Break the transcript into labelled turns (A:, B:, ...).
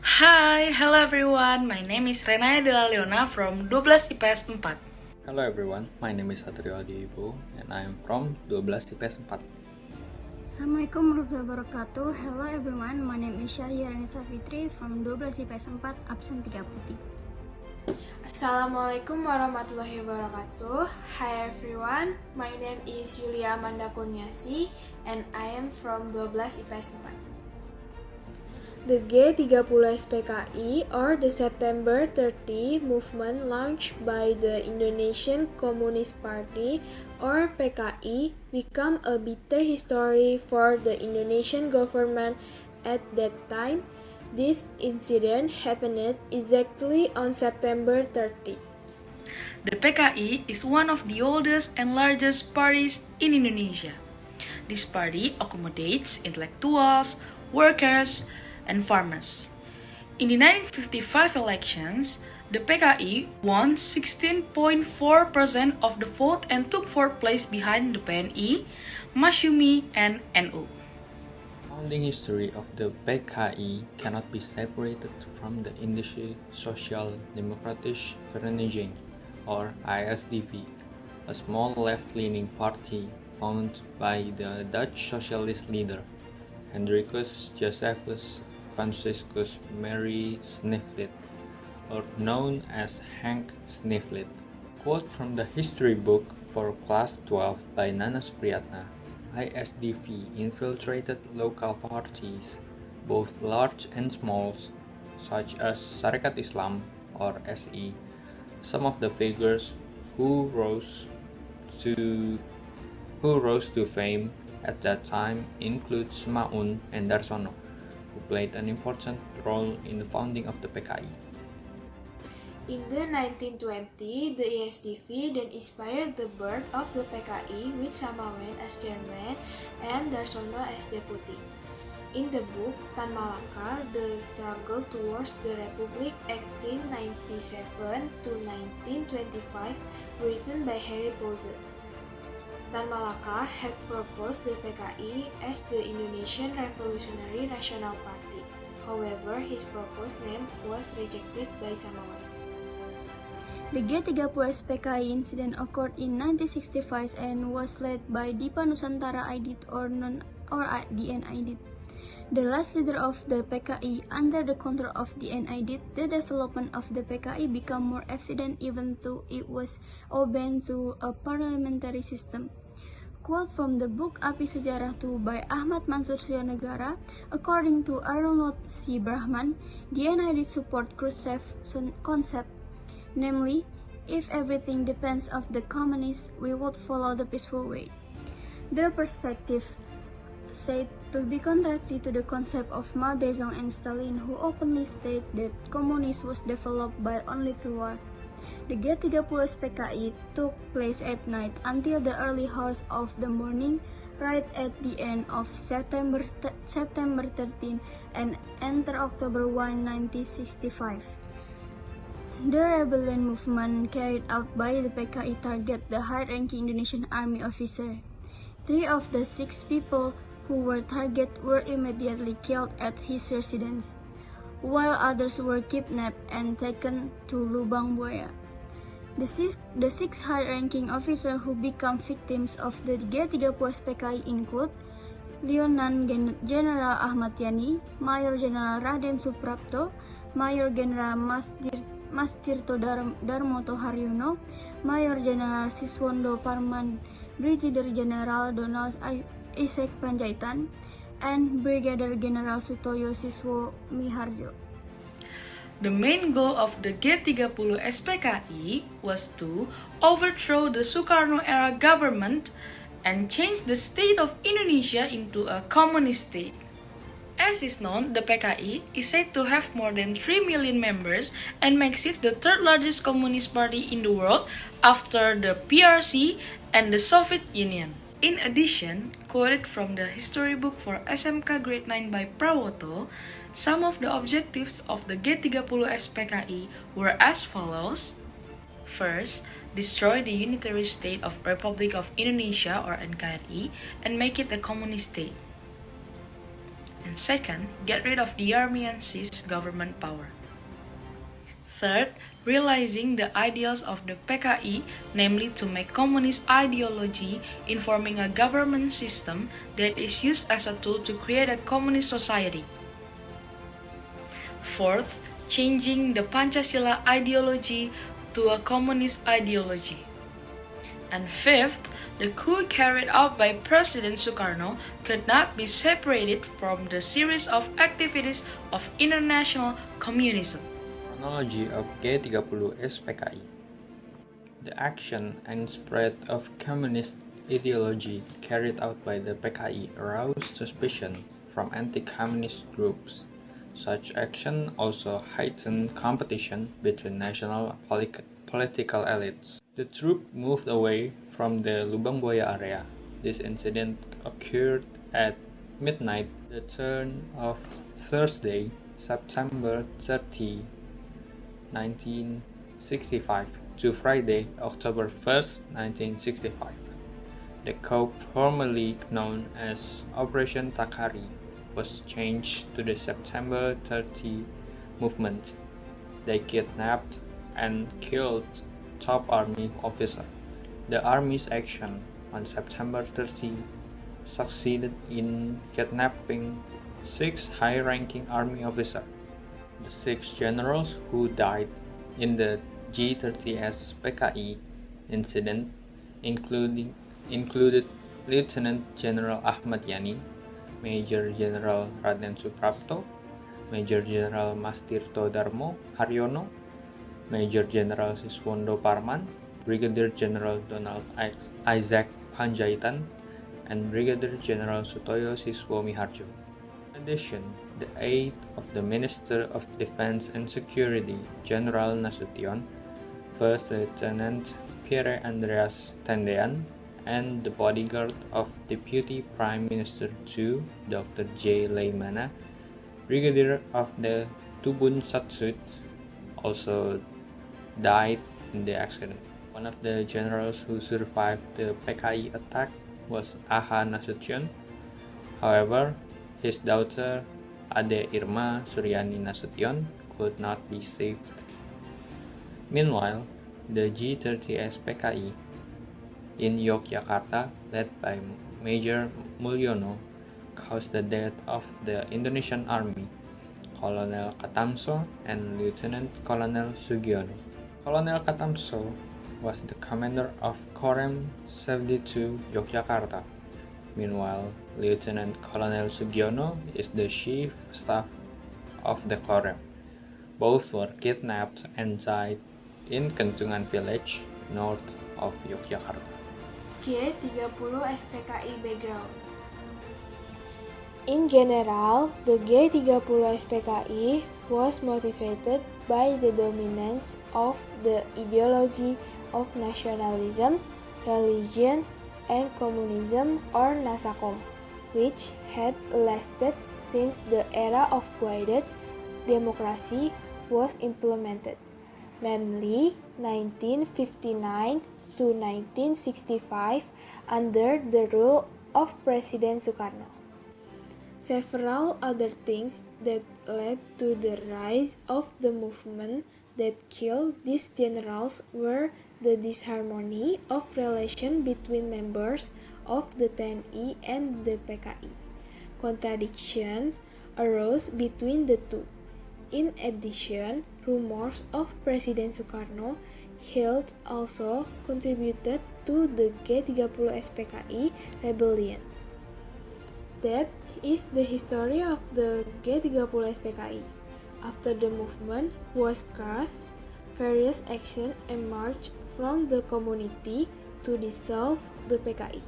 A: Hi, hello everyone. My name is Rhenaya Della Leona from 12 IPS 4.
B: Hello everyone, my name is Satrio Adi Wibowo and I am from 12 IPS 4.
C: Assalamualaikum warahmatullahi wabarakatuh. Hello everyone, my name is Syahira Anisa Fitri from 12 IPS 4, absen 3 putih.
D: Assalamualaikum warahmatullahi wabarakatuh. Hi everyone, my name is Yulia Amanda Kurniasih and I am from 12 IPS 4. The G30S PKI, or the September 30 movement launched by the Indonesian Communist Party, or PKI, became a bitter history for the Indonesian government at that time. This incident happened exactly on September 30.
A: The PKI is one of the oldest and largest parties in Indonesia. This party accommodates intellectuals, workers, and farmers. In the 1955 elections, the PKI won 16.4% of the vote and took fourth place behind the PNI, Masyumi, and NU.
B: Founding history of the PKI cannot be separated from the Indische Social Democratische Vereniging, or ISDV, a small left-leaning party founded by the Dutch socialist leader, Hendrikus Josephus Franciscus Mary Snifflet, or known as Hank Snifflet. Quote from the history book for class 12 by Nana Supriyatna. ISDV infiltrated local parties, both large and small, such as Sarekat Islam or SI. Some of the figures who rose to fame at that time include Semaun and Darsono, who played an important role in the founding of the PKI.
D: In the 1920s, the ISDV then inspired the birth of the PKI with Samawen as chairman and Darsono as deputy. In the book Tan Malaka, The Struggle Towards the Republic 1897 to 1925, written by Harry Poser. Tan Malaka had proposed the PKI as the Indonesian Revolutionary National Party. However, his proposed name was rejected by Samawan.
C: The G30S PKI incident occurred in 1965 and was led by Dipa Nusantara Aidit or DN Aidit. The last leader of the PKI under the control of DN Aidit, the development of the PKI became more evident even though it was obeying through a parliamentary system. Quote from the book Api Sejarah II by Ahmad Mansur Sionegara, according to Arnold C. Brahman, DN Aidit support Khrushchev's concept, namely, if everything depends on the communists, we would follow the peaceful way. The perspective said to be contrary to the concept of Mao Zedong and Stalin, who openly state that communism was developed by only through war. The G30S PKI took place at night until the early hours of the morning, right at the end of September 13 and enter October 1, 1965. The rebellion movement carried out by the PKI targeted the high-ranking Indonesian army officer. 3 of the 6 people who were targeted were immediately killed at his residence, while others were kidnapped and taken to Lubang Buaya. The six high-ranking officers who became victims of the G30S PKI include Lieutenant General Ahmad Yani, Mayor General Raden Suprapto, Mayor General Mas Tirto Darmoto Haryono, Mayor General Siswondo Parman, Brigadier General Donald Isaac Panjaitan, and Brigadier General Sutoyo Siswo Miharjo.
A: The main goal of the G30S PKI was to overthrow the Sukarno-era government and change the state of Indonesia into a communist state. As is known, the PKI is said to have more than 3 million members and makes it the third largest communist party in the world after the PRC and the Soviet Union. In addition, quoted from the history book for SMK Grade 9 by Prawoto, some of the objectives of the G30S PKI were as follows. First, destroy the unitary state of Republic of Indonesia or NKRI and make it a communist state. And second, get rid of the army and seize government power. Third, realizing the ideals of the PKI, namely to make communist ideology informing a government system that is used as a tool to create a communist society. Fourth, changing the Pancasila ideology to a communist ideology. And fifth, the coup carried out by President Sukarno could not be separated from the series of activities of international communism.
B: Chronology of G30S PKI. The action and spread of communist ideology carried out by the PKI aroused suspicion from anti-communist groups. Such action also heightened competition between national political elites. The troop moved away from the Lubang Buaya area. This incident occurred at midnight, the turn of Thursday, September 30, 1965 to Friday, October 1st, 1965. The coup, formerly known as Operation Takari, was changed to the September 30 movement. They kidnapped and killed top army officer. The army's action on September 30 succeeded in kidnapping 6 high-ranking army officers. The 6 generals who died in the G30S PKI incident included Lieutenant General Ahmad Yani, Major General Raden Suprapto, Major General Mastirto Darmo Haryono, Major General Siswondo Parman, Brigadier General Donald Isaac Panjaitan, and Brigadier General Sutoyo Siswo Miharjo. In addition, the aide of the Minister of Defense and Security, General Nasution, First Lieutenant Pierre Andreas Tendean, and the bodyguard of Deputy Prime Minister II, Dr. J. Leimana, Brigadier of the Tubun Satsut, also died in the accident. One of the generals who survived the PKI attack was Aha Nasution. However, his daughter Ade Irma Suryani Nasution could not be saved. Meanwhile, the G30S PKI in Yogyakarta, led by Major Mulyono, caused the death of the Indonesian Army, Colonel Katamso and Lieutenant Colonel Sugiono. Colonel Katamso was the commander of Korem 72 Yogyakarta. Meanwhile, Lieutenant Colonel Sugiono is the chief staff of the Korem. Both were kidnapped and died in Kentungan village, north of Yogyakarta.
D: G30S PKI background. In general, the G30S PKI was motivated by the dominance of the ideology of nationalism, religion, and communism or Nasakom, which had lasted since the era of guided democracy was implemented, namely 1959 to 1965 under the rule of President Sukarno. Several other things that led to the rise of the movement that killed these generals were the disharmony of relation between members of the TNI and the PKI. Contradictions arose between the two. In addition, rumors of President Sukarno killed also contributed to the G30S PKI rebellion. That is the history of the G30S PKI. After the movement was crushed, various actions emerged from the community to dissolve the PKI.